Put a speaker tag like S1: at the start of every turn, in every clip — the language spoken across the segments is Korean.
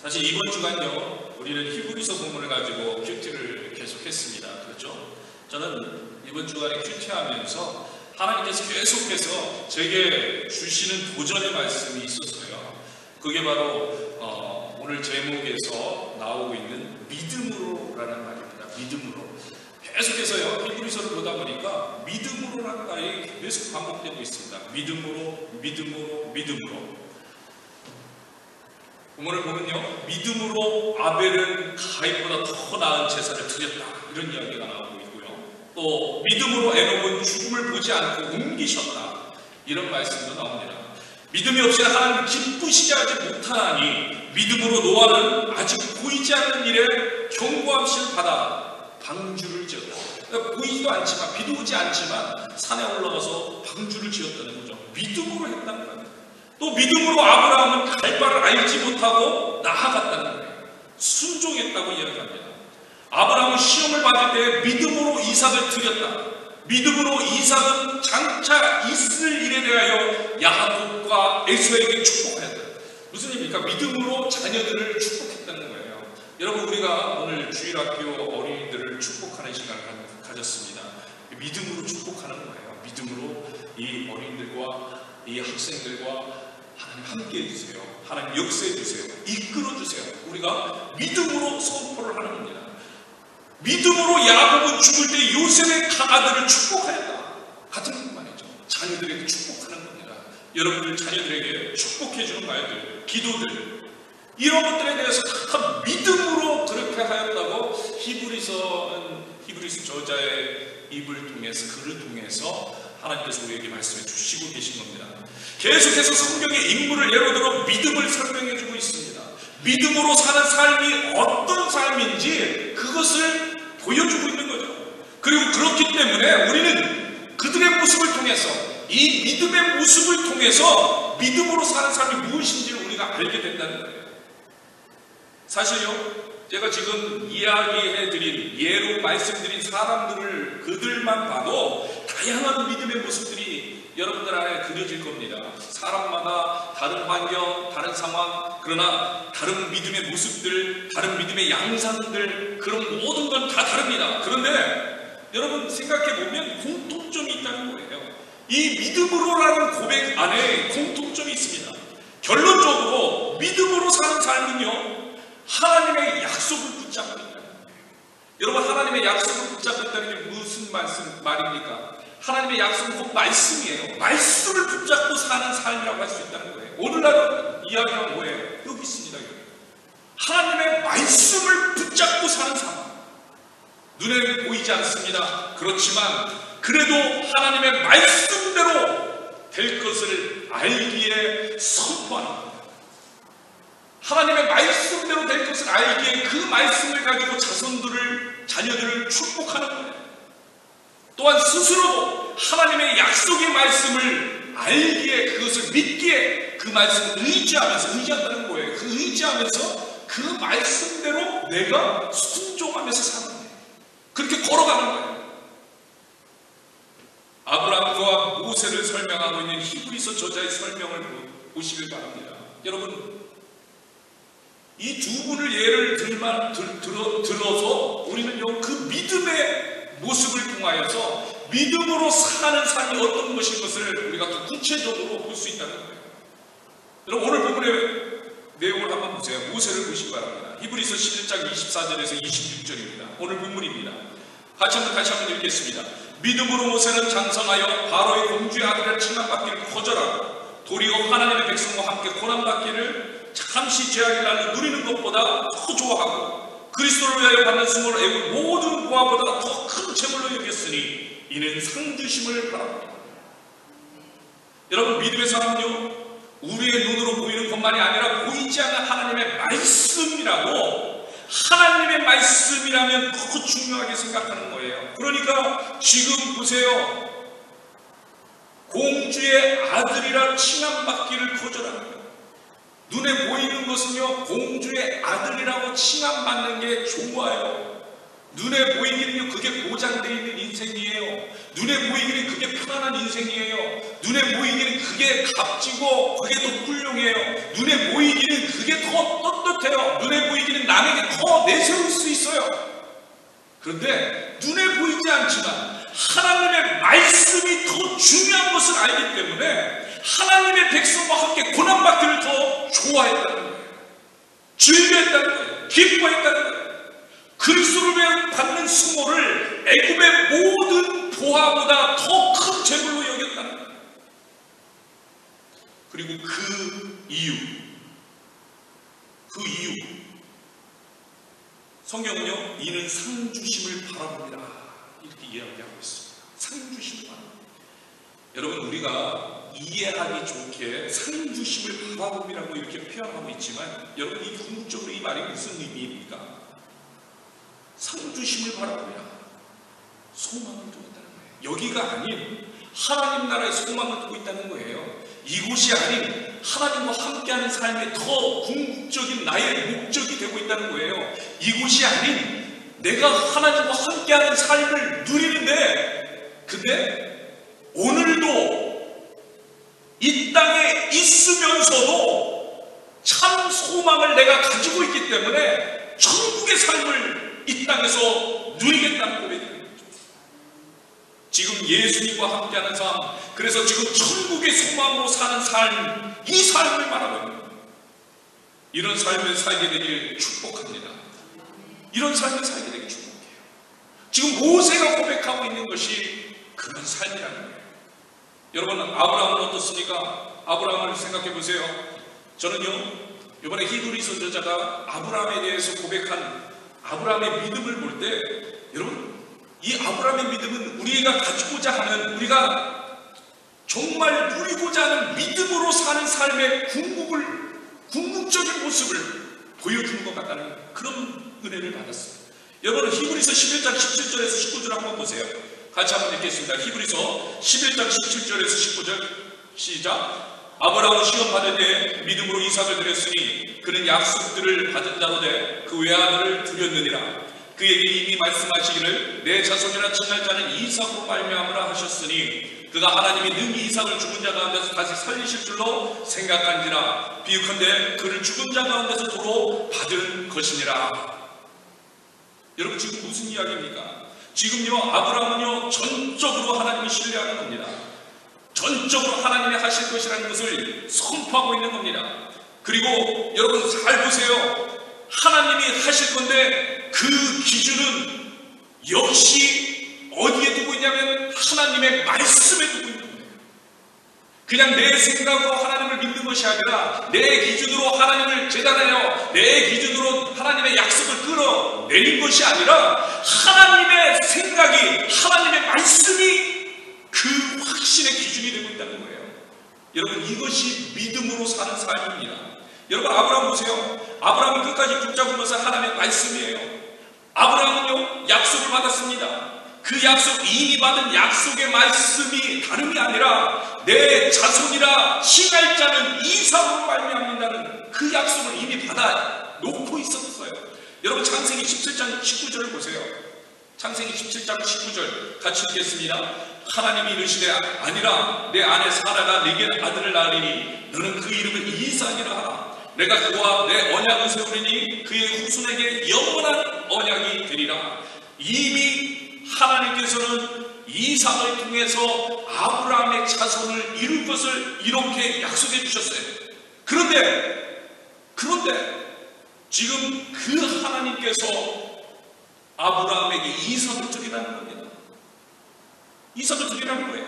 S1: 사실 이번 주간요, 우리는 히브리서 본문을 가지고 큐티를 계속했습니다. 그렇죠? 저는 이번 주간에 큐티하면서 하나님께서 계속해서 제게 주시는 도전의 말씀이 있었어요. 그게 바로 오늘 제목에서 나오고 있는 믿음으로라는 말입니다. 믿음으로. 계속해서요, 히브리서를 보다 보니까 믿음으로라는 말이 계속 반복되고 있습니다. 믿음으로, 믿음으로, 믿음으로. 본문을 보면요, 믿음으로 아벨은 가인보다 더 나은 제사를 드렸다, 이런 이야기가 나오고 있고요. 또 믿음으로 에녹은 죽음을 보지 않고 옮기셨다, 이런 말씀도 나옵니다. 믿음이 없이는 하나님 기쁘시게 하지 못하니 믿음으로 노아는 아직 보이지 않는 일에 경고함을 받아 방주를 지었다. 그러니까 보이지도 않지만, 비도 오지 않지만 산에 올라가서 방주를 지었다는 거죠. 믿음으로 했다는 거예요. 또 믿음으로 아브라함은 갈 바를 알지 못하고 나아갔다는 거예요. 순종했다고 이야기합니다. 아브라함은 시험을 받을 때 믿음으로 이삭을 드렸다. 믿음으로 이삭은 장차 있을 일에 대하여 야곱과 에서에게 축복하였다. 무슨 의미입니까? 믿음으로 자녀들을 축복했다는 거예요. 여러분, 우리가 오늘 주일학교 어린이들을 축복하는 시간을 가졌습니다. 믿음으로 축복하는 거예요. 믿음으로 이 어린이들과 이 학생들과 하나님 함께 해주세요. 하나님 역사해 주세요. 이끌어 주세요. 우리가 믿음으로 선포를 하는 겁니다. 믿음으로 야곱은 죽을 때 요셉의 강아들을 축복하였다. 같은 말이죠. 자녀들에게 축복하는 겁니다. 여러분들 자녀들에게 축복해 주는 말들, 기도들, 이런 것들에 대해서 다 믿음으로 그렇게 하였다고 히브리서 저자의 입을 통해서, 글을 통해서 하나님께서 우리에게 말씀해 주시고 계신 겁니다. 계속해서 성경의 인물을 예로 들어 믿음을 설명해 주고 있습니다. 믿음으로 사는 삶이 어떤 삶인지 그것을 보여주고 있는 거죠. 그리고 그렇기 때문에 우리는 그들의 모습을 통해서, 이 믿음의 모습을 통해서 믿음으로 사는 삶이 무엇인지를 우리가 알게 된다는 거예요. 사실요, 제가 지금 이야기해드린, 예로 말씀드린 사람들을, 그들만 봐도 다양한 믿음의 모습들이 여러분들 안에 그려질 겁니다. 사람마다 다른 환경, 다른 상황, 그러나 다른 믿음의 모습들, 다른 믿음의 양상들, 그런 모든 건 다 다릅니다. 그런데 여러분 생각해보면 공통점이 있다는 거예요. 이 믿음으로라는 고백 안에 공통점이 있습니다. 결론적으로 믿음으로 사는 삶은요, 하나님의 약속을 붙잡고 있다는 거예요. 여러분, 하나님의 약속을 붙잡고 있다는 게 무슨 말입니까? 하나님의 약속은 곧 말씀이에요. 말씀을 붙잡고 사는 삶이라고 할 수 있다는 거예요. 오늘날 이야기가 뭐예요? 여기 있습니다. 여기. 하나님의 말씀을 붙잡고 사는 삶. 눈에는 보이지 않습니다. 그렇지만 그래도 하나님의 말씀대로 될 것을 알기에 선포하는 겁니다. 하나님의 말씀대로 될 것을 알기에 그 말씀을 가지고 자녀들을 축복하는 거예요. 또한 스스로도 하나님의 약속의 말씀을 알기에, 그것을 믿기에 그 말씀을 의지한다는 거예요. 그 의지하면서 그 말씀대로 내가 순종하면서 사는 거예요. 그렇게 걸어가는 거예요. 아브라함과 모세를 설명하고 있는 히브리서 저자의 설명을 보시길 바랍니다. 여러분, 이 두 분을 예를 들어서 우리는 그 믿음의 모습을 통하여서 믿음으로 사는 삶이 어떤 것인 것을 우리가 더 구체적으로 볼 수 있다는 거예요. 여러분, 오늘 본문의 내용을 한번 보세요. 모세를 보시기 바랍니다. 히브리서 11장 24절에서 26절입니다. 오늘 본문입니다. 다시 한번 읽겠습니다. 믿음으로 모세는 장성하여 바로의 공주의 아들을 칭함받기를 거절하고 도리어 하나님의 백성과 함께 고난받기를 잠시 죄악의 날로 누리는 것보다 더 좋아하고 그리스도를 위하여 받는 수모를 애국 모든 보화보다 더 큰 재물로 여겼으니 이는 상주심을 바랍니다. 여러분, 믿음의 사람은요, 우리의 눈으로 보이는 것만이 아니라 보이지 않는 하나님의 말씀이라고, 하나님의 말씀이라면 더 중요하게 생각하는 거예요. 그러니까 지금 보세요. 공주의 아들이라 칭함받기를 거절하는 거예요. 눈에 보이는 것은요, 공주의 아들이라고 칭함받는 게 좋아요. 눈에 보이기는요, 그게 보장되어 있는 인생이에요. 눈에 보이기는 그게 편안한 인생이에요. 눈에 보이기는 그게 값지고 그게 더 훌륭해요. 눈에 보이기는 그게 더 떳떳해요. 눈에 보이기는 남에게 더 내세울 수 있어요. 그런데 눈에 보이지 않지만 하나님의 말씀이 더 중요한 것을 알기 때문에 하나님의 백성과 함께 고난받기를 더 좋아했다는 거예요. 즐겨했다는 거예요. 기뻐했다는 거예요. 그리스도를 받는 수모를 애굽의 모든 보화보다 더 큰 재물로 여겼다는 거예요. 그리고 그 이유 성경은요, 이는 상 주심을 바라봅니다 이렇게 이야기하고 있습니다. 상 주심을 바라봅니다. 여러분, 우리가 이해하기 좋게 상 주심을 바라봅니다라고 이렇게 표현하고 있지만, 여러분, 이 궁극적으로 이 말이 무슨 의미입니까? 상 주심을 바라봅니다. 소망을 두고 있다는 거예요. 여기가 아닌 하나님 나라의 소망을 두고 있다는 거예요. 이곳이 아닌 하나님과 함께하는 삶의 더 궁극적인 나의 목적이 되고 있다는 거예요. 이곳이 아닌 내가 하나님과 함께하는 삶을 누리는데, 근데 오늘도 이 땅에 있으면서도 참 소망을 내가 가지고 있기 때문에 천국의 삶을 이 땅에서 누리겠다는 고백이에요. 지금 예수님과 함께하는 삶, 그래서 지금 천국의 소망으로 사는 삶, 이 삶을 말하거든요. 이런 삶을 살게 되길 축복합니다. 이런 삶을 살게 되길 축복해요. 지금 모세가 고백하고 있는 것이 그런 삶이라는 거예요. 여러분, 아브라함은 어떻습니까? 아브라함을 생각해 보세요. 저는요, 이번에 히브리서 저자가 아브라함에 대해서 고백한 아브라함의 믿음을 볼 때, 여러분, 이 아브라함의 믿음은 우리가 가지고자 하는, 우리가 정말 누리고자 하는 믿음으로 사는 삶의 궁극적인 모습을 보여주는 것 같다는 그런 은혜를 받았습니다. 여러분, 히브리서 11장 17절에서 19절 한번 보세요. 같이 한번 읽겠습니다. 히브리서 11장 17절에서 19절 시작. 아브라함은 시험 받을 때 믿음으로 이삭을 드렸으니 그는 약속들을 받은 자로 돼 그 외아들을 드렸느니라. 그에게 이미 말씀하시기를 내 자손이라 칭할 자는 이삭으로 말미암으라 하셨으니 그가 하나님이 능히 이삭을 죽은 자 가운데서 다시 살리실 줄로 생각한지라. 비유컨대 그를 죽은 자 가운데서 도로 받은 것이니라. 여러분, 지금 무슨 이야기입니까? 지금요, 아브라함은요, 전적으로 하나님을 신뢰하는 겁니다. 전적으로 하나님이 하실 것이라는 것을 선포하고 있는 겁니다. 그리고 여러분 잘 보세요. 하나님이 하실 건데 그 기준은 역시 어디에 두고 있냐면 하나님의 말씀에 두고 있는 거예요. 그냥 내 생각으로 하나님을 믿는 것이 아니라 내 기준으로 하나님을 재단하여 내 기준으로 하나님의 약속을 끌어내린 것이 아니라 하나님의 생각이, 하나님의 말씀이 그 확신의 기준이 되고 있다는 거예요. 여러분, 이것이 믿음으로 사는 삶입니다. 여러분, 아브라함 보세요. 아브라함은 끝까지 붙잡으면서 하나님의 말씀이에요. 아브라함은요, 약속을 받았습니다. 그 약속, 이미 받은 약속의 말씀이 다름이 아니라 내 자손이라 칭할 자는 이삭으로 말미암는다는 그 약속을 이미 받아 놓고 있었어요. 여러분, 창세기 17장 19절을 보세요. 창세기 17장 19절 같이 읽겠습니다. 하나님이 이르시되 아니라 내 아내 사라가 네게 아들을 낳으리니 너는 그 이름을 이삭이라 하라. 내가 그와 내 언약을 세우리니 그의 후손에게 영원한 언약이 되리라. 이미 하나님께서는 이삭을 통해서 아브라함의 자손을 이룰 것을 이렇게 약속해 주셨어요. 그런데 지금 그 하나님께서 아브라함에게 이삭을 드리라는 겁니다. 이삭을 드리라는 거예요.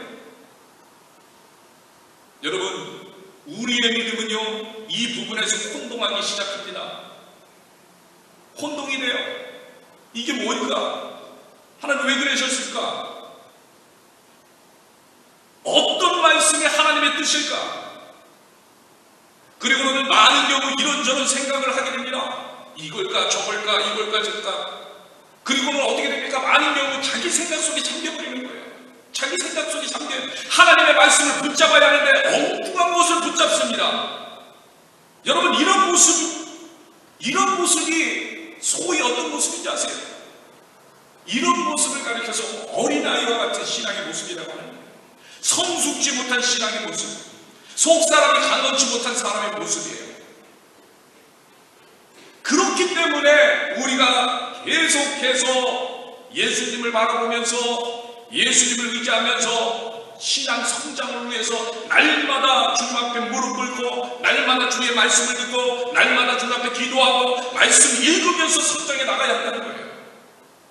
S1: 여러분, 우리의 믿음은요, 이 부분에서 혼동하기 시작합니다. 혼동이 돼요. 이게 뭘까? 하나님 왜 그러셨을까? 어떤 말씀이 하나님의 뜻일까? 그리고는 많은 경우 이런저런 생각을 하게 됩니다. 이걸까 저걸까 이걸까 저걸까. 그리고는 어떻게 됩니까? 많은 경우 자기 생각 속에 잠겨버리는 거예요. 자기 생각 속에 잠겨 하나님의 말씀을 붙잡아야 하는데 엉뚱한 것을 붙잡습니다. 여러분, 이런 모습이 소위 어떤 모습인지 아세요? 이런 모습을 가리켜서 어린아이와 같은 신앙의 모습이라고 하는 거예요. 성숙지 못한 신앙의 모습, 속사람이 강건치 못한 사람의 모습이에요. 그렇기 때문에 우리가 계속해서 예수님을 바라보면서 예수님을 의지하면서 신앙 성장을 위해서 날마다 주님 앞에 무릎 꿇고 날마다 주의 말씀을 듣고 날마다 주님 앞에 기도하고 말씀 읽으면서 성장해 나가야 한다는 거예요.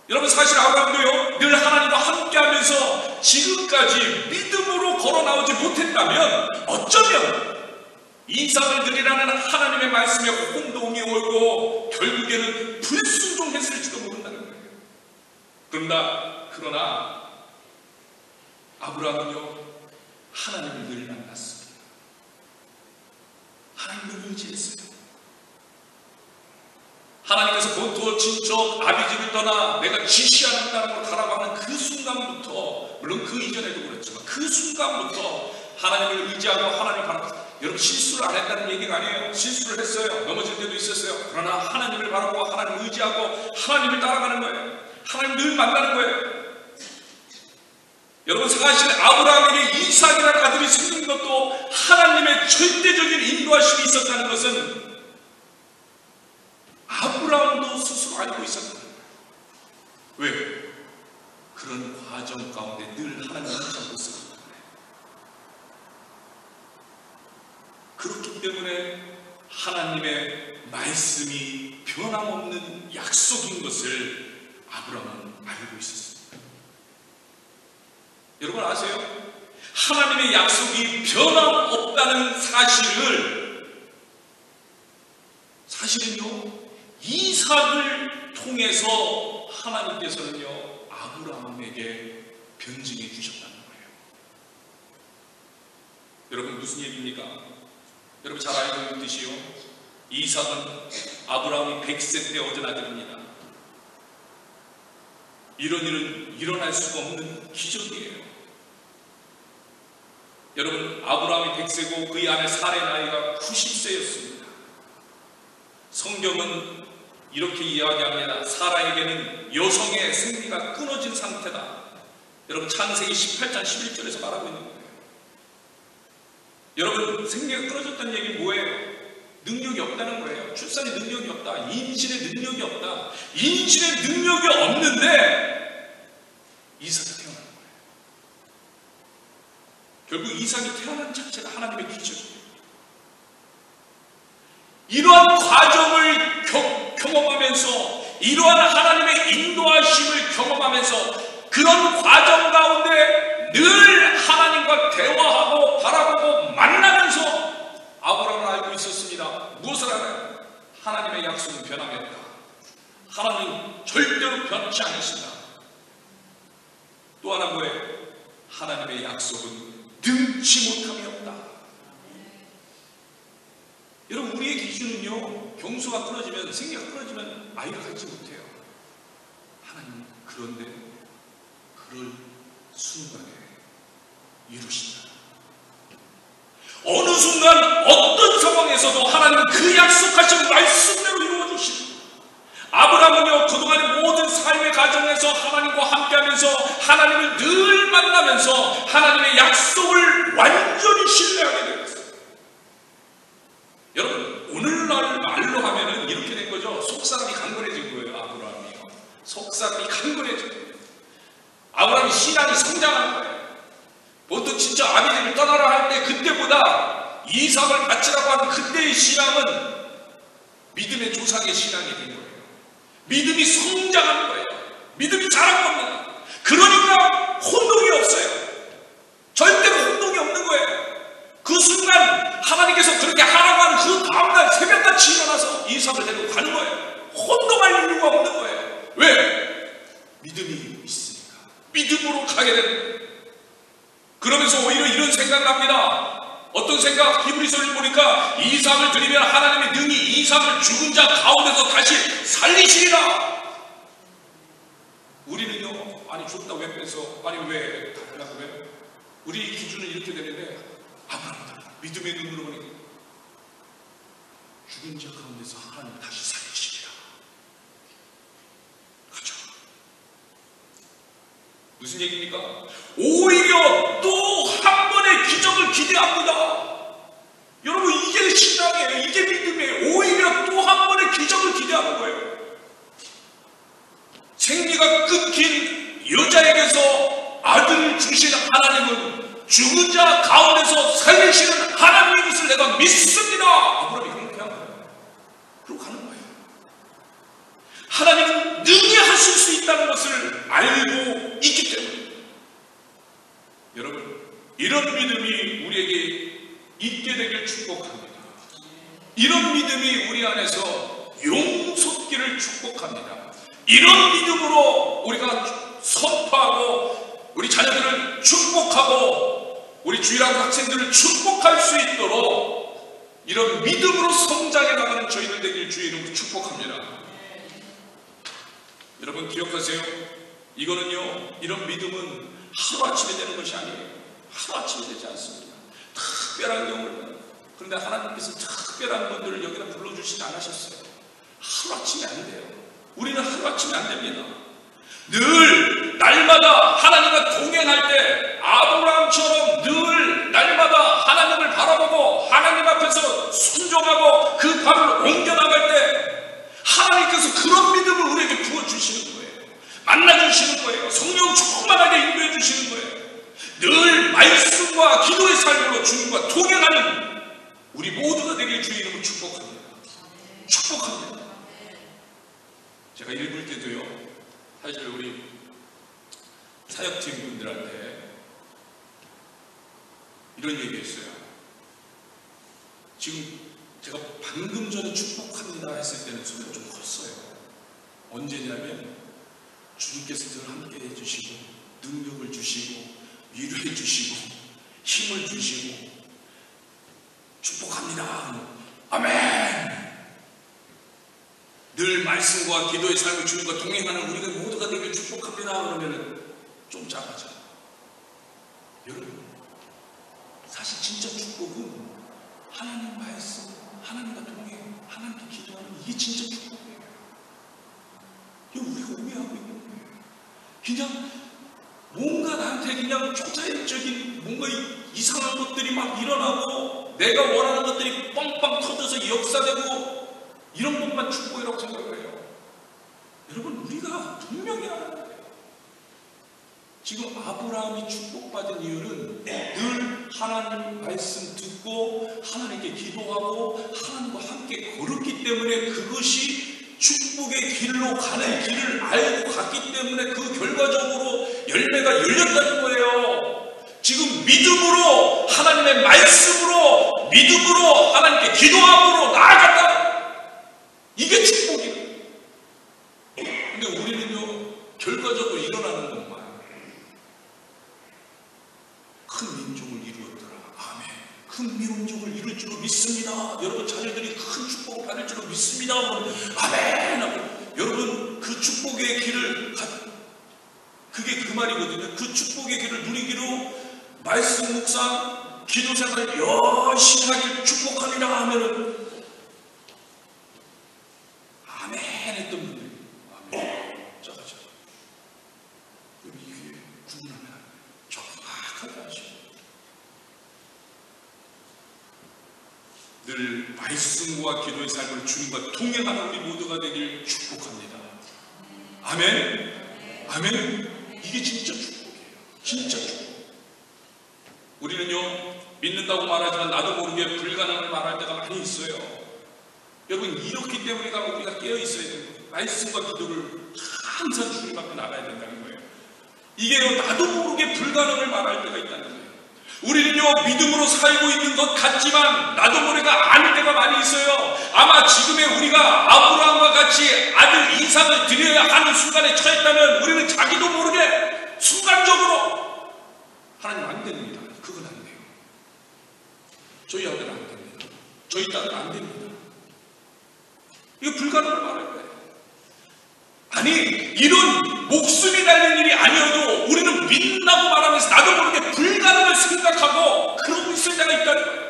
S1: 여러분, 사실 아브라함도요 늘 하나님과 함께하면서 지금까지 믿음으로 걸어 나오지 못했다면 어쩌면 이삭을 드리라는 하나님의 말씀에 혼동이 오고 결국에는 불순종했을지도 모른다는 거예요. 그러나 아브라함은요 하나님을 늘 만났습니다. 하나님을 의지했어요. 하나님께서 본토 친척 아비집을 떠나 내가 지시하는 땅으로 가라고 하는 그 순간부터, 물론 그 이전에도 그랬지만 그 순간부터 하나님을 의지하고 하나님을 바라봤어요. 여러분, 실수를 안 했다는 얘기가 아니에요. 실수를 했어요. 넘어질 때도 있었어요. 그러나 하나님을 바라보고 하나님을 의지하고 하나님을 따라가는 거예요. 하나님을 늘 만나는 거예요. 여러분, 사실 아브라함에게 이삭이라는 아들이 생긴 것도 하나님의 절대적인 인도하심이 있었다는 것은 아브라함도 스스로 알고 있었던 거예요. 왜? 그런 과정 가운데 늘 하나님을 붙잡고 있었기 때문에. 그렇기 때문에 하나님의 말씀이 변함없는 약속인 것을 아브라함은 알고 있었습니다. 여러분 아세요? 하나님의 약속이 변함없다는 사실은요 이삭을 통해서 하나님께서는요 아브라함에게 변증해 주셨다는 거예요. 여러분, 무슨 얘기입니까? 여러분 잘 알고 있듯이요 이삭은 아브라함이 100세 때 얻은 아들입니다. 이런 일은 일어날 수가 없는 기적이에요. 여러분, 아브라함이 100세고 그의 아내 사레 나이가 90세였습니다. 성경은 이렇게 이야기합니다. 사라에게는 여성의 생리가 끊어진 상태다. 여러분, 창세기 18장 11절에서 말하고 있는 거예요. 여러분, 생리가 끊어졌다는 얘기는 뭐예요? 능력이 없다는 거예요. 출산의 능력이 없다. 임신의 능력이 없다. 임신의 능력이 없는데 이삭이 태어난 거예요. 결국 이삭이 태어난 자체가 하나님의 기적이에요. 이러한 과정을 경험하면서 이러한 하나님의 인도하심을 경험하면서 그런 과정 가운데 늘 하나님과 대화하고 바라보고 만나면서 아브라함은 알고 있었습니다. 무엇을 알아요? 하나님의 약속은 변함이 없다. 하나님 절대로 변치 않으신다. 또 하나 뭐예요? 하나님의 약속은 능치 못함이 없다. 여러분, 우리의 기준은요 경수가 끊어지면, 생리가 끊어지면 아이를 갖지 못해요. 하나님은 그런데 그럴 순간에 이루신다. 어느 순간 어떤 상황에서도 하나님은 그 약속하신 말씀대로 이루어주십니다. 아브라함은요 그동안의 모든 삶의 과정에서 하나님과 함께하면서 하나님을 늘 만나면서 하나님의 약속을 완전히 신뢰하게 되었어요. 여러분, 오늘날 말로 하면은 이렇게 된 거죠. 속사람이 강건해진 거예요. 아브라함이요 속사람이 강건해진 거예요. 아브라함이 신앙이 성장한 거예요. 보통 진짜 아비집을 떠나라 할 때 그때보다 이삭을 바치라고 하는 그때의 신앙은 믿음의 조상의 신앙이 된 거예요. 믿음이 성장한 거예요. 믿음이 자란 겁니다. 그러니까 혼동이 없어요. 절대로 혼동이 없는 거예요. 그 순간 하나님께서 그렇게 하라고 하는 그 다음날 새벽같이 일어나서 이삭을 데리고 가는 거예요. 혼동할 이유가 없는 거예요. 왜? 믿음이 있으니까. 믿음으로 가게 되는 거예요. 그러면서 오히려 이런 생각을 합니다. 어떤 생각? 히브리서를 보니까 이삭을 드리면 하나님의 능히 이삭을 죽은 자 가운데서 다시 살리시리라. 우리는요, 아니 죽다 왜 뺏어? 아니 왜 달라고 해요? 우리 기준은 이렇게 되는데 아브라함 믿음의 눈으로 보니까 죽은 자 가운데서 하나님 다시 살리시리라. 그렇죠? 무슨 얘기입니까? 오히려 또 한 번의 기적을 기대합니다. 여러분, 이게 신앙이에요. 이게 믿음이에요. 오히려 또 한 번의 기적을 기대하는 거예요. 생리가 끊긴 여자에게서 아들을 주시는 하나님은 죽은 자 가운데서 살리시는 하나님인 것을 내가 믿습니다. 아브라함이 그렇게 한 거예요. 그러고 가는 거예요. 하나님은 능히 하실 수 있다는 것을 알고 있기 때문에, 여러분, 이런 믿음이 우리에게 있게 되길 축복합니다. 이런 믿음이 우리 안에서 용솟기를 축복합니다. 이런 믿음으로 우리가 선포하고 우리 자녀들을 축복하고 우리 주일학교 학생들을 축복할 수 있도록 이런 믿음으로 성장해 나가는 저희들 되길 주의 이름으로 축복합니다. 여러분, 기억하세요. 이거는요, 이런 믿음은 하루아침에 되는 것이 아니에요. 하루아침에 되지 않습니다. 특별한 경우는, 그런데 하나님께서 특별한 분들을 여기다 불러주시지 않으셨어요. 하루아침에 안 돼요. 우리는 하루아침에 안 됩니다. 늘 날마다 하나님과 동행할 때 아브라함처럼 늘 날마다 하나님을 바라보고 하나님 앞에서 순종하고 그 발을 옮겨나갈 때 하나님께서 그런 믿음을 우리에게 부어주시는 거예요. 만나주시는 거예요. 성령 충만하게 인도해 주시는 거예요. 늘 말씀과 기도의 삶으로 주님과 동행하는 우리 모두가 되길 주의 이름으로 축복합니다. 축복합니다. 제가 읽을 때도요, 사실 우리 사역팀 분들한테 이런 얘기했어요. 지금 제가 방금 전에 축복합니다 했을 때는 소리가 좀 컸어요. 언제냐면 주님께서 늘 함께 해주시고 능력을 주시고 위로해 주시고 힘을 주시고 축복합니다. 아멘. 늘 말씀과 기도의 삶을 주님과 동행하는 우리가 모두가 되길 축복합니다. 그러면은 좀 작아져. 여러분, 사실 진짜 축복은 하나님 말씀, 하나님과 동행, 하나님께 기도하는 이게 진짜 축복이에요. 이거 우리가 오해하고 있는 거예요. 그냥 뭔가 나한테 그냥 초자연적인 뭔가 이상한 것들이 막 일어나고 내가 원하는 것들이 빵빵 터져서 역사되고 이런 것만 축복이라고 생각을 해요. 여러분, 우리가 분명히 알아야 돼요. 지금 아브라함이 축복받은 이유는 늘 하나님 말씀 듣고 하나님께 기도하고 하나님과 함께 걸었기 때문에 그것이 축복의 길로 가는 길을 알고 갔기 때문에 그 결과적으로 열매가 열렸다는 거예요. 지금 믿음으로 하나님의 말씀으로 믿음으로 하나님께 기도함으로 나아갔다. 이게 축복이에요. 근데 우리는요, 결과적으로 일어나는 것만 큰 민족을 이루었더라. 아멘. 큰 민족을 이룰 줄로 믿습니다. 여러분, 자녀들이 큰 축복을 받을 줄로 믿습니다. 아멘. 여러분, 그 축복의 길을 그게 그 말이거든요. 그 축복의 길을 누리기로 말씀 묵상, 기도 생활을 열심히 하길 축복합니다 하면은 아멘 했던 분들이 아멘 짜가죠. 그럼 이게 구분하면 정확하게 하시고 늘 말씀과 기도의 삶을 주님과 동행하는 우리 모두가 되길 축복합니다. 아멘. 아멘. 이게 진짜 축복이에요. 진짜 축복. 우리는요, 믿는다고 말하지만 나도 모르게 불가능을 말할 때가 많이 있어요. 여러분, 이렇기 때문에 우리가 깨어 있어야 돼요. 말씀과 기도를 항상 주님 앞에 나가야 된다는 거예요. 이게요, 나도 모르게 불가능을 말할 때가 있다는 거예요. 우리는요, 믿음으로 살고 있는 것 같지만 나도 모르게 아닐 때가 많이 있어요. 아마 지금의 우리가 아브라함과 같이 아들 이삭을 드려야 하는 순간에 처했다면 우리는 자기도 모르게 순간적으로 하나님 안 됩니다. 그건 안 돼요. 저희 아들은 안 됩니다. 저희 딸은 안 됩니다. 이거 불가능을 말할 거예요. 아니, 이런 목숨이 달린 일이 아니어도 우리는 믿는다고 말하면서 나도 모르게 불가능을 생각하고 그러고 있을 때가 있다는 거예요.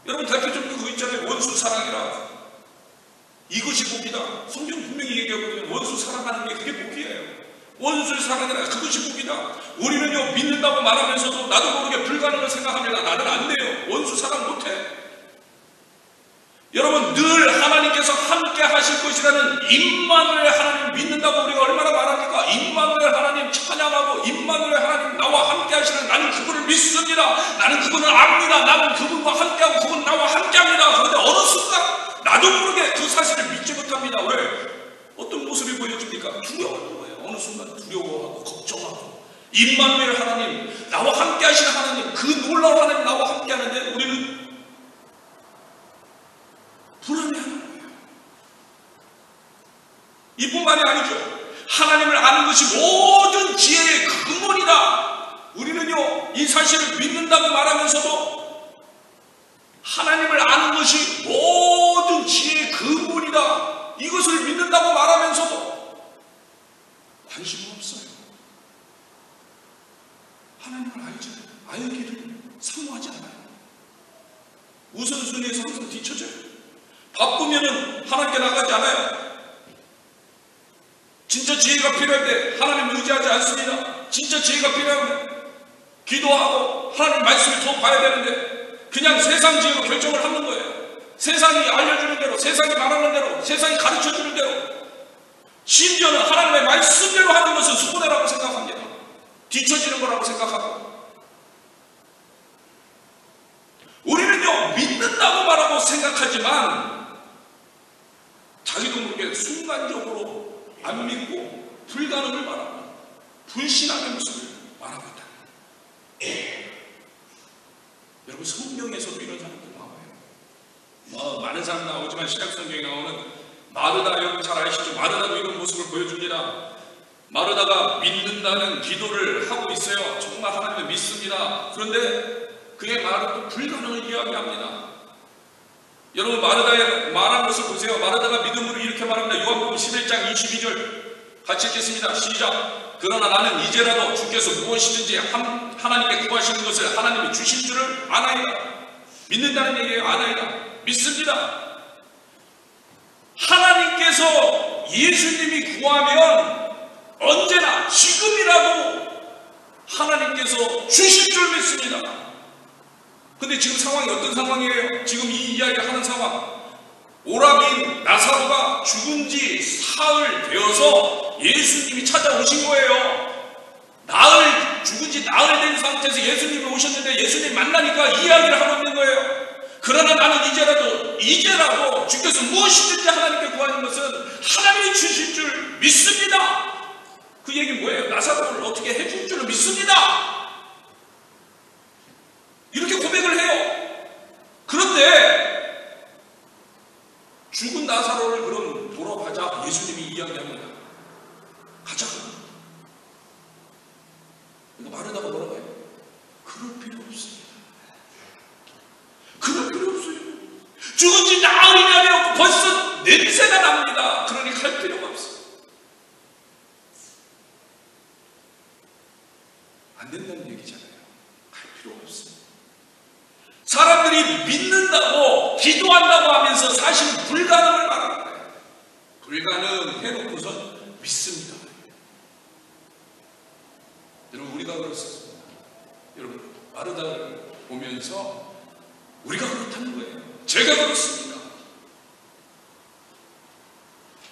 S1: 여러분, 대표적으로 그거 있잖아요. 원수 사랑이라. 이것이 복이다. 성경 분명히 얘기하거든요. 원수 사랑하는 게 그게 복이에요. 원수를 사랑해라. 그것이 복이다. 우리는요, 믿는다고 말하면서도 나도 모르게 불가능을 생각합니다. 나는 안 돼요. 원수 사랑 못해. 여러분, 늘 하나님께서 함께 하실 것이라는 임마누엘 하나님 믿는다고 우리가 얼마나 말합니까? 임마누엘 하나님 찬양하고 임마누엘 하나님 나와 함께 하시는, 나는 그분을 믿습니다. 나는 그분을 압니다. 나는 그분과 함께하고 그분 나와 함께합니다. 그런데 어느 순간 나도 모르게 그 사실을 믿지 못합니다. 왜? 어떤 모습이 보여집니까? 두려워하는 거예요. 어느 순간 두려워하고 걱정하고. 임마누엘 하나님, 나와 함께 하시는 하나님, 그 놀라운 하나님 나와 함께 하는데 우리는 불안해하는 거예요. 이뿐만이 아니죠. 하나님을 아는 것이 모든 지혜의 근본이다. 우리는요, 이 사실을 믿는다고 말하면서도 하나님을 아는 것이 모든 지혜의 근본이다. 이것을 믿는다고 말하면서도 관심은 없어요. 하나님을 알기를 사모하지 않아요. 우선순위에서 항상 뒤쳐져요. 바쁘면은 하나님께 나가지 않아요. 진짜 지혜가 필요할 때 하나님 의지하지 않습니다. 진짜 지혜가 필요하면 기도하고 하나님 말씀을 더 봐야 되는데 그냥 세상 지혜로 결정을 하는 거예요. 세상이 알려주는 대로, 세상이 말하는 대로, 세상이 가르쳐주는 대로, 심지어는 하나님의 말씀대로 하는 것은 손해라고 생각합니다. 뒤처지는 거라고 생각하고. 우리는요, 믿는다고 말하고 생각하지만 자기도 모르게 순간적으로 안 믿고 불가능을 말하고 불신앙의 모습을 말하고 있다. 여러분, 성경에서도 이런 사람들 나와요. 많은 사람 나오지만 신약성경에 나오는 마르다, 여러분 잘 아시죠? 마르다도 이런 모습을 보여줍니다. 마르다가 믿는다는 기도를 하고 있어요. 정말 하나님을 믿습니다. 그런데 그의 말은 또 불가능을 이야기합니다. 여러분, 마르다의 말한 것을 보세요. 마르다가 믿음으로 이렇게 말합니다. 요한복음 11장 22절 같이 읽겠습니다. 시작. 그러나 나는 이제라도 주께서 무엇이든지 하나님께 구하시는 것을 하나님이 주실 줄을 아나이다. 믿는다는 얘기예요. 아나이다. 믿습니다. 하나님께서 예수님이 구하면 언제나 지금이라도 하나님께서 주실 줄 믿습니다. 근데 지금 상황이 어떤 상황이에요? 지금 이 이야기를 하는 상황. 오라비인 나사로가 죽은 지 사흘 되어서 예수님이 찾아오신 거예요. 죽은 지 나흘 된 상태에서 예수님이 오셨는데 예수님 만나니까 이야기를 하고 있는 거예요. 그러나 나는 이제라도 주께서 무엇이든지 하나님께 구하는 것은 하나님이 주실 줄 믿습니다. 그 얘기는 뭐예요? 나사로를 어떻게 해줄 줄 믿습니다. 이렇게 고백을 해요. 그런데 죽은 나사로를 그럼 보러 가자. 예수님이 이야기합니다. 가자. 이거 마르다가 뭐라고 해요? 그럴 필요 없습니다. 그럴 필요 없어요. 죽은 지 나흘이냐며 벌써 냄새가 납니다. 그러니 갈 필요가 없어요. 안 된다는 얘기잖아요. 갈 필요가 없어요. 사람들이 믿는다고 기도한다고 하면서 사실 불가능을 말하는 거예요. 불가능 해놓고선 믿습니다. 여러분, 우리가 그렇습니다. 여러분, 마르다를 보면서 우리가 그렇다는 거예요. 제가 그렇습니다.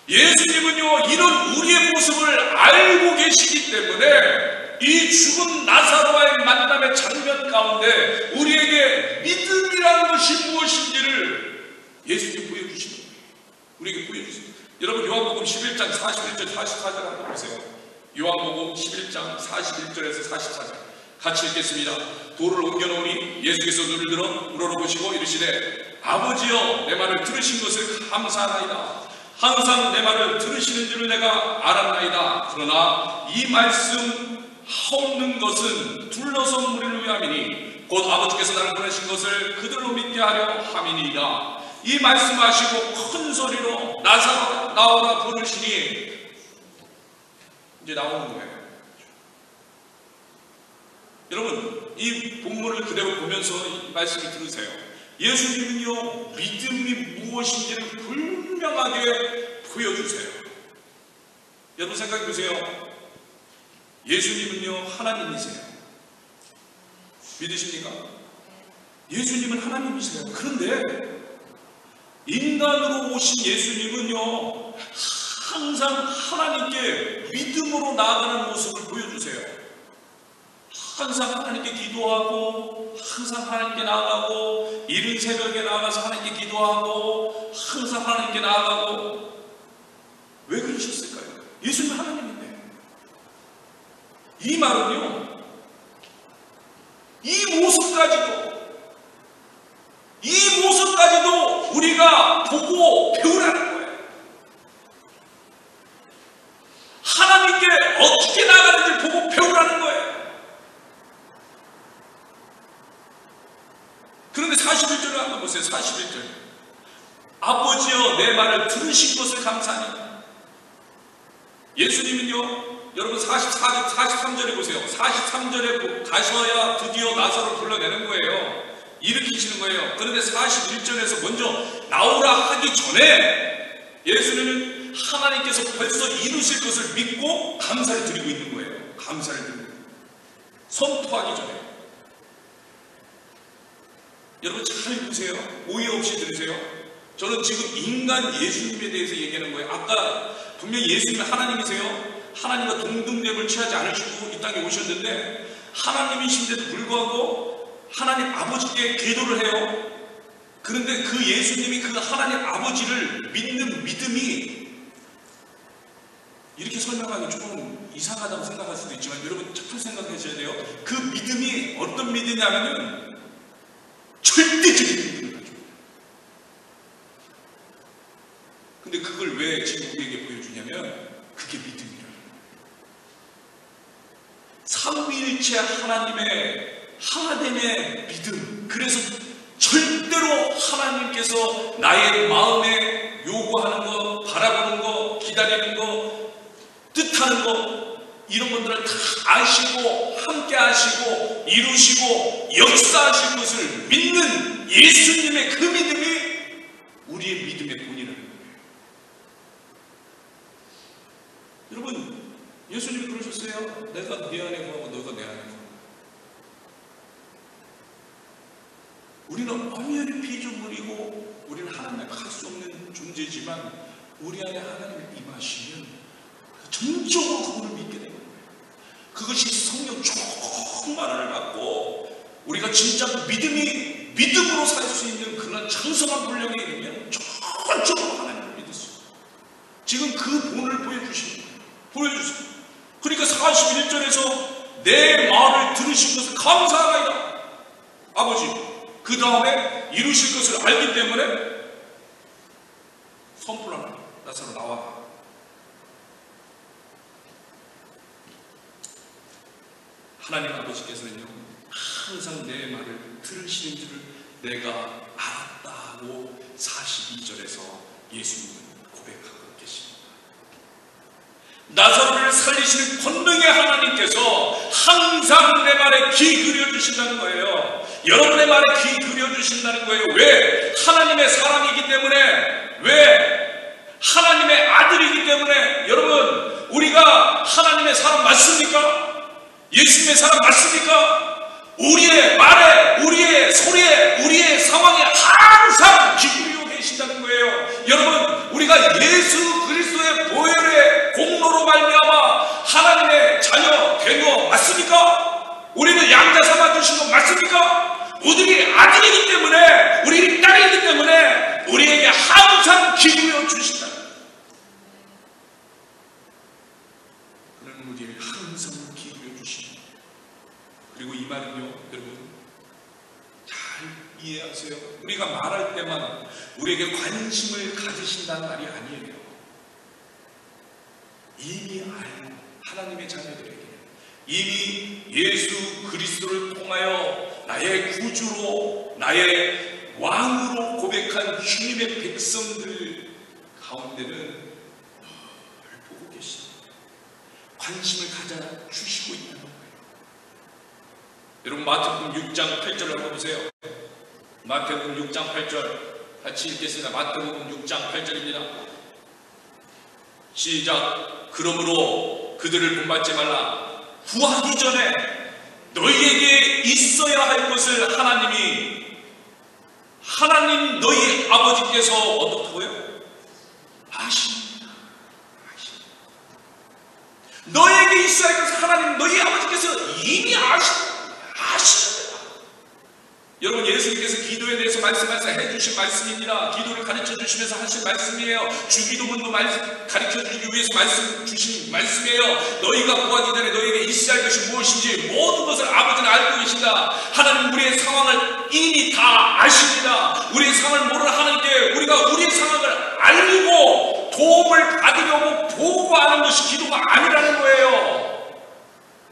S1: 예수님은요, 이런 우리의 모습을 알고 계시기 때문에 이 죽은 나사로와의 만남의 장면 가운데 우리에게 믿음이라는 것이 무엇인지를 예수님 보여주시는 거예요. 우리에게 보여주세요. 여러분, 요한복음 11장 41절 44절 한번 보세요. 요한복음 11장 41절에서 44절 같이 읽겠습니다. 돌을 옮겨놓으니 예수께서 눈을 들어 우러러보시고 이르시되 아버지여, 내 말을 들으신 것을 감사하나이다. 항상 내 말을 들으시는 줄을 내가 알았나이다. 그러나 이 말씀 하옵는 것은 둘러선 무리를 위함이니 곧 아버지께서 나를 보내신 것을 그들로 믿게 하려 함이니이다. 이 말씀하시고 큰 소리로 나사로 나오라 부르시니 이제 나오는 거예요. 여러분, 이 본문을 그대로 보면서 이 말씀을 들으세요. 예수님은요, 믿음이 무엇인지를 분명하게 보여주세요. 여러분 생각해 보세요. 예수님은요 하나님이세요. 믿으십니까? 예수님은 하나님이세요. 그런데 인간으로 오신 예수님은요 항상 하나님께 믿음으로 나아가는 모습을 보여주세요. 항상 하나님께 기도하고, 항상 하나님께 나아가고, 이른 새벽에 나가서 하나님께 기도하고, 항상 하나님께 나아가고. 왜 그러셨을까요? 예수님 하나님인데. 이 말은요 이 모습까지도 우리가 보고 배우라는 거예요. 하나님께 어떻게 나가는지 보고 배우라는 거예요. 그런데 41절을 한번 보세요. 41절. 아버지여 내 말을 들으신 것을 감사하니. 예수님은요 여러분 43절에 보세요. 43절에 가셔야 드디어 나사로를 불러내는 거예요. 일으키시는 거예요. 그런데 41절에서 먼저 나오라 하기 전에 예수님은 하나님께서 벌써 이루실 것을 믿고 감사를 드리고 있는 거예요. 감사를 드리고 선포하기 전에. 여러분 잘 보세요. 오해 없이 들으세요. 저는 지금 인간 예수님에 대해서 얘기하는 거예요. 아까 분명히 예수님은 하나님이세요. 하나님과 동등됨을 취하지 않으시고 이 땅에 오셨는데 하나님이신데도 불구하고 하나님 아버지께 기도를 해요. 그런데 그 예수님이 그 하나님 아버지를 믿는 믿음이 이렇게 설명하기 조금 이상하다고 생각할 수도 있지만 여러분 잘 생각하셔야 돼요. 그 믿음이 어떤 믿음이냐면은 절대적인 믿음을 가지고 있어요. 근데 그걸 왜 지금 우리에게 보여주냐면 그게 믿음이라. 삼위일체 하나님의 하나됨의 믿음. 그래서 절대로 하나님께서 나의 마음에 요구하는 거, 바라보는 거, 기다리는 거, 뜻하는 거 이런 것들을 다 아시고 함께 하시고 이루시고 역사하실 것을 믿는 예수님의 그 믿음이 우리의 믿음의 본이라는 거예요. 여러분 예수님이 그러셨어요. 내가 네 안에 거하고 너가 내 안에 거하고. 우리는 엄연히 피조물이고 우리는 하나님과 할 수 없는 존재지만 우리 안에 하나님이 임하시면 전적으로 그분을 믿게 되는 거예요. 그것이 성령 충만을 받고 우리가 진짜 믿음으로 살 수 있는 그런 장성한 분량에 이르면 전적으로 하나님을 믿을 수 있어요. 지금 그 본을 보여주세요. 그러니까 41절에서 내 말을 들으신 것을 감사하나이다. 아버지. 그 다음에 이루실 것을 알기 때문에 선포를 합니다. 나사로 나와. 하나님 아버지께서는요 항상 내 말을 들으시는 줄을 내가 알았다고 42절에서 예수님은 고백하고 계십니다. 나사로를 살리시는 권능의 하나님께서 항상 내 말에 귀 기울여주신다는 거예요. 여러분의 말에 귀 기울여주신다는 거예요. 왜? 하나님의 사람이기 때문에. 왜? 하나님의 아들이기 때문에. 여러분 우리가 하나님의 사람 맞습니까? 예수님의 사람 맞습니까? 우리의 말에, 우리의 소리에, 우리의 상황에 항상 귀 기울여 계신다는 거예요. 여러분 우리가 예수 그리스도의 보혈의 공로로 말미암아 하나님의 자녀 된 거 맞습니까? 우리는 양자 삼아 주신 거 맞습니까? 우리의 아들이기 때문에, 우리의 딸이기 때문에 우리에게 항상 귀 기울여 주신다. 그는 우리에게 항상 귀 기울여 주십니다. 그리고 이 말은요 여러분 잘 이해하세요. 우리가 말할 때만 우리에게 관심을 가지신다는 말이 아니에요. 이미 알고 하나님의 자녀들에게 이미 예수 그리스도를 통하여 나의 구주로 나의 왕으로 고백한 주님의 백성들 가운데는 늘 보고 계십니다. 관심을 가져 주시고 있다는 거예요. 여러분 마태복음 6장 8절을 한번 보세요. 마태복음 6장 8절 같이 읽겠습니다. 마태복음 6장 8절입니다. 시작. 그러므로 그들을 본받지 말라. 구하기 전에 너희에게 있어야 할 것을 하나님 너희 아버지께서 어떻다고요? 아십니다. 너희에게 있어야 할 것을 하나님 너희 아버지께서 이미 아십니다. 여러분, 예수님께서 기도에 대해서 말씀하셔서 해주신 말씀입니다. 기도를 가르쳐 주시면서 하신 말씀이에요. 주기도문도 가르쳐 주기 위해서 말씀 주신 말씀이에요. 너희가 구하기 전에 너희에게 있어야 할 것이 무엇인지 모든 것을 아버지는 알고 계신다. 하나님 우리의 상황을 이미 다 아십니다. 우리의 상황을 모르는 하나님께 우리가 우리의 상황을 알고 도움을 받으려고 보고하는 것이 기도가 아니라는 거예요.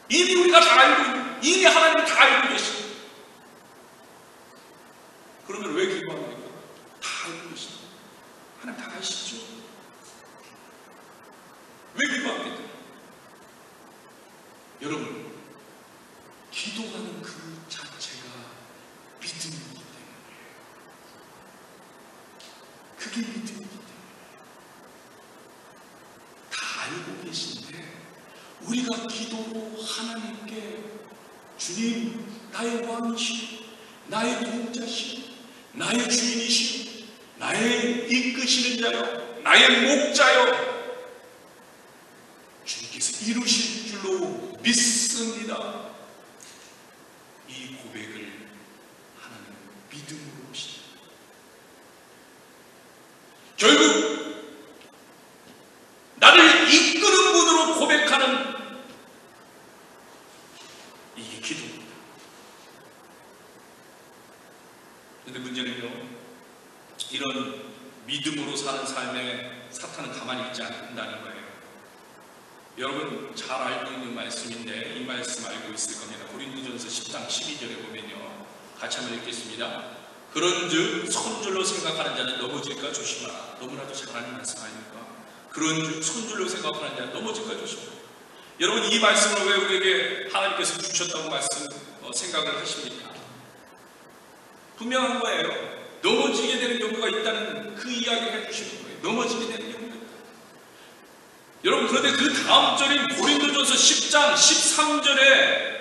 S1: 이미 우리가 다 알고, 이미 하나님 다 알고 계십니다. 그러면 왜 기도합니까? 다 알고 계시죠. 하나님 다 아시죠? 왜 기도합니까? 여러분, 기도하는 그 자체가 믿음이기 때문에, 그게 믿음이기 때문에 다 알고 계신데 우리가 기도로 하나님께 주님, 나의 왕이시오, 나의 도움자시오, 나의 주인이시오, 나의 이끄시는 자요, 나의 목자요, 주님께서 이루실 줄로 믿습니다. 이 고백을 하나님은 믿음으로 하십니다. 결국 나를 이끄는 분으로 고백하는 이게 기도입니다. 그런데 문제는요, 이런 믿음으로 사는 삶에 사탄은 가만히 있지 않는다는 거예요. 여러분 잘 알고 있는 말씀인데 이 말씀 알고 있을 겁니다. 고린도전서 10장 12절에 보면요, 같이 한번 읽겠습니다. 그런즉 손줄로 생각하는 자는 넘어질까 조심하라. 너무나도 잘 아는 말씀 아닙니까? 그런즉 손줄로 생각하는 자는 넘어질까 조심하라. 여러분, 이 말씀을 왜 우리에게 하나님께서 주셨다고 생각을 하십니까? 분명한 거예요. 넘어지게 되는 경우가 있다는 그 이야기를 해주시는 거예요. 넘어지게 되는 경우가 있다. 여러분, 그런데 그 다음 절인 고린도전서 10장 13절에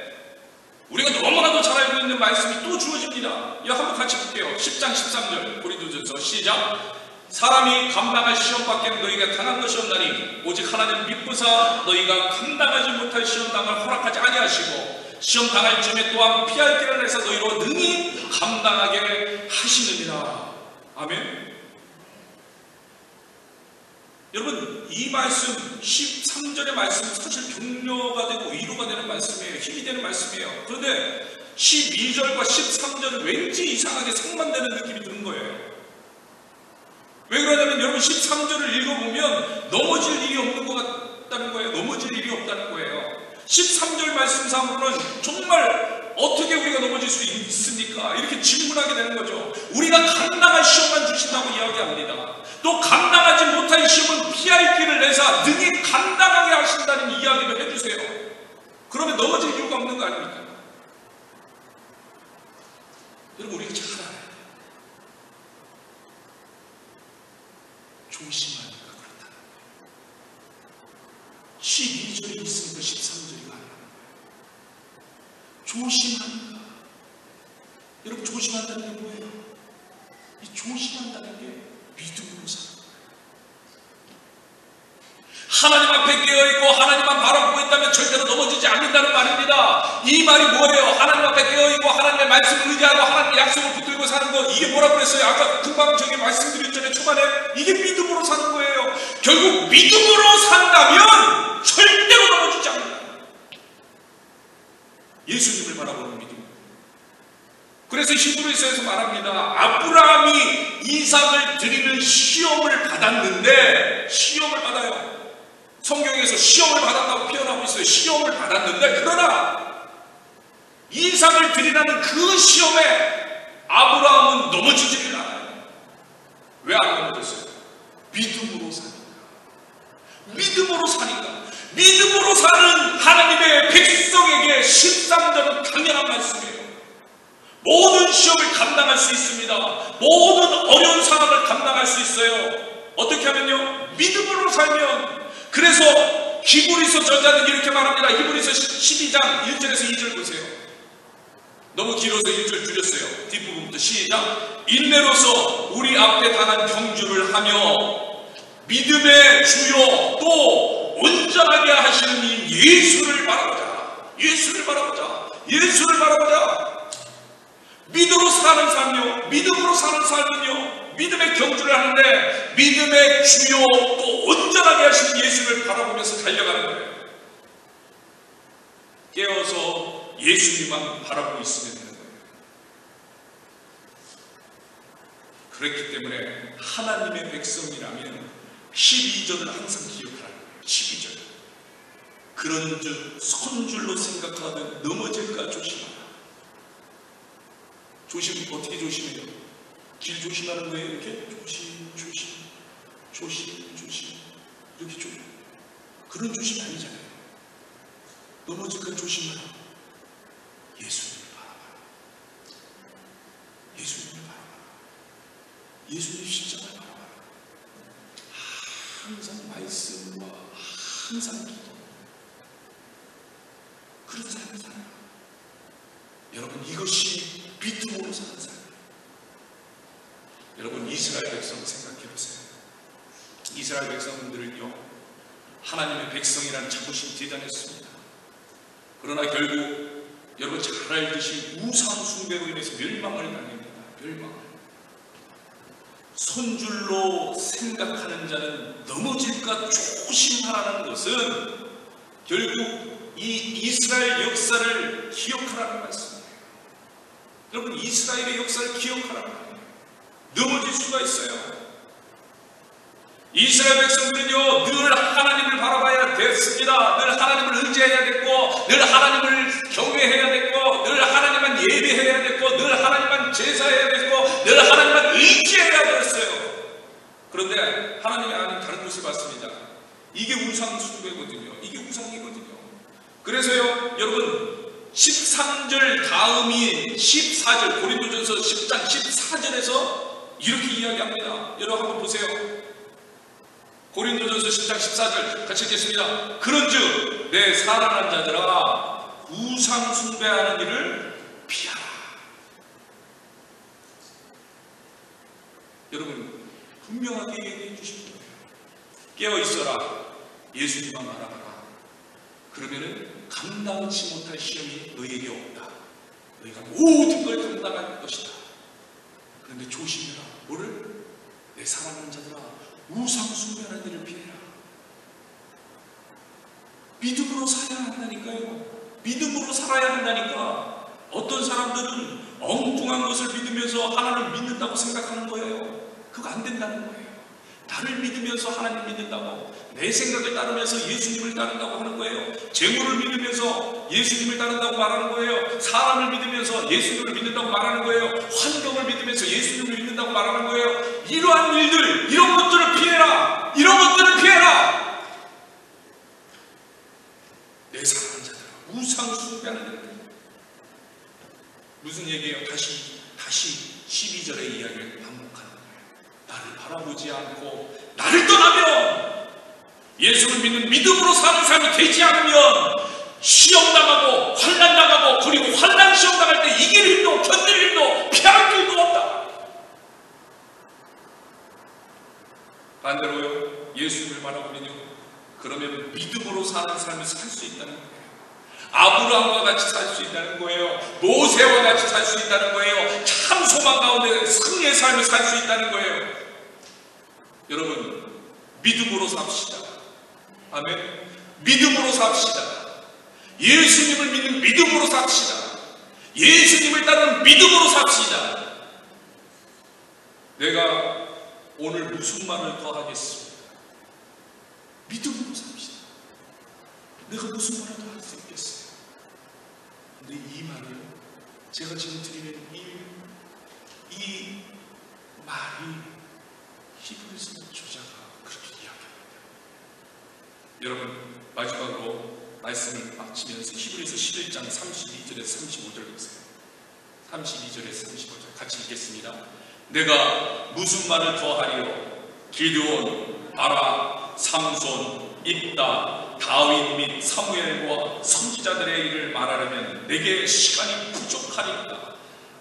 S1: 우리가 너무나도 잘 알고 있는 말씀이 또 주어집니다. 이거 한번 같이 볼게요. 10장 13절 고린도전서 시작. 사람이 감당할 시험 밖에는 너희가 당한 것이 없나니 오직 하나님 믿고사 너희가 감당하지 못할 시험 당을 허락하지 아니하시고 시험 당할 쯤에 또한 피할 길을 내서 너희로 능히 감당하게 하시느니라. 아멘. 여러분, 이 말씀 13절의 말씀 사실 격려가 되고 위로가 되는 말씀이에요. 힘이 되는 말씀이에요. 그런데 12절과 13절은 왠지 이상하게 상반되는 느낌이 드는 거예요. 왜 그러냐면 여러분, 13절을 읽어보면 넘어질 일이 없는 것 같다는 거예요. 넘어질 일이 없다는 거예요. 13절 말씀상으로는 정말 어떻게 우리가 넘어질 수 있습니까? 이렇게 질문하게 되는 거죠. 우리가 감당할 시험만 주신다고 이야기합니다. 또 감당하지 못할 시험은 피할 길을 내사 능히 감당하게 하신다는 이야기를 해주세요. 그러면 넘어질 이유가 없는 거 아닙니까? 여러분, 우리가 잘 알아야 돼요. 조심하니까 그렇다. 12절에 있으니까 13절이 가능한 거예요. 조심하니까. 여러분, 조심한다는 게 뭐예요? 이 조심한다는 게 믿음으로 사는 거예요. 하나님 앞에 깨어있고 하나님만 바라보고 있다면 절대로 넘어지지 않는다는 말입니다. 이 말이 뭐예요? 하나님 앞에 깨어있고 하나님의 말씀을 의지하고 하나님의 약속을 붙들고 사는 거, 이게 뭐라고 그랬어요? 아까 금방 저기 말씀드렸잖아요. 초반에 이게 믿음으로 사는 거예요. 결국 믿음으로 산다면 절대로 넘어지지 않는다. 예수님을 바라보는 믿음. 그래서 히브리서에서 말합니다. 아브라함이 이삭을 드리는 시험을 받았는데, 시험을 받아요. 성경에서 시험을 받았다고 표현하고 있어요. 시험을 받았는데, 그러나 이삭을 드리라는 그 시험에 아브라함은 넘어지지를 않아요. 왜 안 넘어졌어요? 믿음으로 사니까. 믿음으로 사니까. 믿음으로 사는 하나님의 백성에게 13절은 당연한 말씀이에요. 모든 시험을 감당할 수 있습니다. 모든 어려운 상황을 감당할 수 있어요. 어떻게 하면요? 믿음으로 살면. 그래서 히브리서 저자는 이렇게 말합니다. 히브리서 12장 1절에서 2절 보세요. 너무 길어서 1절 줄였어요. 뒷부분부터 시작. 인내로서 우리 앞에 당한 경주를 하며 믿음의 주요 또 온전하게 하시는 이 예수를 바라보자. 예수를 바라보자. 예수를 바라보자. 믿음으로 사는 삶이요, 믿음으로 사는 삶은요, 믿음의 경주를 하는데 믿음의 주요 또 온전하게 하시는 예수를 바라보면서 달려가는 거예요. 깨어서 예수님만 바라보고 있으면 되는 거예요. 그렇기 때문에 하나님의 백성이라면 12절을 항상 기억하라는 거예요. 12절. 그런즉 손줄로 생각하듯 넘어질까 조심하라. 조심, 어떻게 조심해요? 길 조심하는 거예요. 이렇게 조심, 조심, 조심, 조심, 이렇게 조심. 그런 조심이 아니잖아요. 넘어질까 조심하라. 예수님을 바라봐라. 예수님을 바라봐라. 예수님 십자가를 바라봐라. 항상 말씀과 항상 기도. 그런 삶을 살아요. 여러분, 이것이 믿음으로 사는 삶이에요. 여러분, 이스라엘 백성 생각해 보세요. 이스라엘 백성들은요, 하나님의 백성이라는 자부심이 대단했습니다. 그러나 결국 여러분 잘 알듯이 우상 숭배로 인해서 멸망을 당합니다. 멸망을. 손줄로 생각하는 자는 넘어질까 조심하라는 것은 결국 이 이스라엘 역사를 기억하라는 말씀이에요. 여러분, 이스라엘의 역사를 기억하라는 말이에요. 넘어질 수가 있어요. 이스라엘 백성들은요, 늘 하나님을 바라봐야 됐습니다. 늘 하나님을 의지해야 됐고, 늘 하나님을 경외해야 됐고, 늘 하나님만 예배해야 됐고, 늘 하나님만 제사해야 됐고, 늘 하나님만 의지해야 됐어요. 그런데 하나님이 아닌 다른 것을 봤습니다. 이게 우상 숭배거든요. 이게 우상이거든요. 그래서요, 여러분, 13절 다음이 14절, 고린도전서 10장 14절에서 이렇게 이야기합니다. 여러분 한번 보세요. 고린도전서 10장 14절 같이 읽겠습니다. 그런즉 내 사랑하는 자들아, 우상 숭배하는 일을 피하라. 여러분, 분명하게 얘기해 주신 거예요. 깨어 있어라. 예수님만 바라봐라. 그러면은 감당치 못할 시험이 너에게 없다. 너희가 모든 걸 감당할 것이다. 그런데 조심해라. 뭐를? 내 사랑하는 자들아, 우상 숭배하는 일을 피해라. 믿음으로 살아야 한다니까요. 믿음으로 살아야 한다니까. 어떤 사람들은 엉뚱한 것을 믿으면서 하나님을 믿는다고 생각하는 거예요. 그거 안 된다는 거예요. 나를 믿으면서 하나님 믿는다고, 내 생각을 따르면서 예수님을 따른다고 하는 거예요. 재물을 믿으면서 예수님을 따른다고 말하는 거예요. 사람을 믿으면서 예수님을 믿는다고 말하는 거예요. 환경을 믿으면서 예수님을 믿는다고 말하는 거예요. 이러한 일들, 이런 것들을 피해라. 이런 것들을 피해라. 내 사랑하는 자들아, 우상 숭배하는 일들. 무슨 얘기예요? 다시 12절의 이야기를 반복하는 거예요. 나를 바라보지 않고 나를 떠나면, 예수를 믿는 믿음으로 사는 삶이 되지 않으면 시험당하고 환난당하고, 그리고 환난 시험당할 때 이길 힘도 견딜 힘도 피할 길도 없다. 반대로요, 예수를 바라보면요, 그러면 믿음으로 사는 삶을 살 수 있다는 거예요. 아브라함과 같이 살 수 있다는 거예요. 모세와 같이 살 수 있다는 거예요. 참 소망 가운데 승리의 삶을 살 수 있다는 거예요. 여러분, 믿음으로 삽시다. 아멘. 믿음으로 삽시다. 예수님을 믿는 믿음으로 삽시다. 예수님을 따르는 믿음으로 삽시다. 내가 오늘 무슨 말을 더 하겠습니까? 믿음으로 삽시다. 내가 무슨 말을 더 할 수 있겠어요? 근데 이 말을, 제가 지금 드리는 이 말이 히브리서 저자가 그렇게 이야기합니다. 여러분, 마지막으로 말씀을 마치면서 히브리서 11장 32절에서 35절 보세요. 32절에서 35절 같이 읽겠습니다. 내가 무슨 말을 더하리요? 기드온, 바락, 삼손, 입다, 다윗 및 사무엘과 선지자들의 일을 말하려면 내게 시간이 부족하리이다.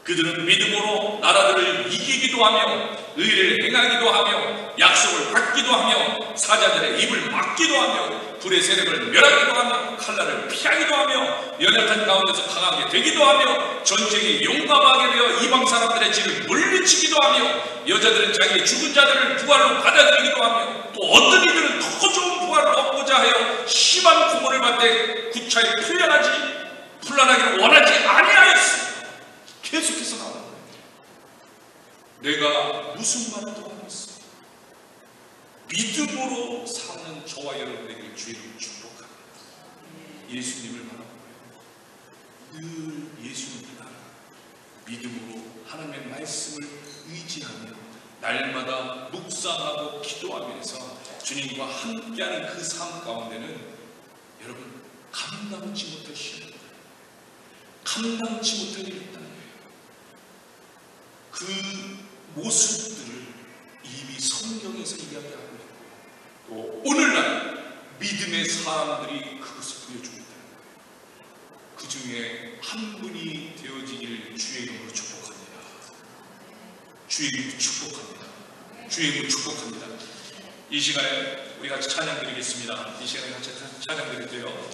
S1: 그들은 믿음으로 나라들을 이기기도 하며 의를 행하기도 하며 약속을 받기도 하며 사자들의 입을 막기도 하며 불의 세력을 멸하기도 하며 칼날을 피하기도 하며 연약한 가운데서 강하게 되기도 하며 전쟁에 용감하게 되어 이방 사람들의 질을 물리치기도 하며 여자들은 자기의 죽은 자들을 부활로 받아들이기도 하며 또 어떤 이들은 더 좋은 부활을 얻고자 하여 심한 고문을 받되 구차히 풀려나기를 원하지 아니하였습니다. 계속해서 나오는 거예요. 내가 무슨 말을 더 하겠어? 믿음으로 사는 저와 여러분에게 주의를 축복합니다. 예수님을 바라보고요. 늘 예수님을 따라 믿음으로 하나님의 말씀을 의지하며 날마다 묵상하고 기도하면서 주님과 함께하는 그 삶 가운데는 여러분 감당치 못할 시련입니다. 감당치 못할 일이 있다는 거예요. 그 모습들을 이미 성경에서 이야기하고 있고 또 오늘날 믿음의 사람들이 그것을 보여주고 있다는 거예요. 그 중에 한 분이 되어지기를 주의 이름으로 축복합니다. 주의 이름으로 축복합니다. 주의 이름으로 축복합니다. 이 시간에 우리 같이 찬양 드리겠습니다. 이 시간에 같이 찬양 드릴 때요,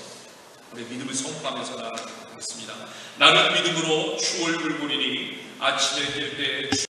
S1: 우리 믿음을 선포하면서 나아가겠습니다. 나는 믿음으로 주 얼굴 보리니 아침에 깰 때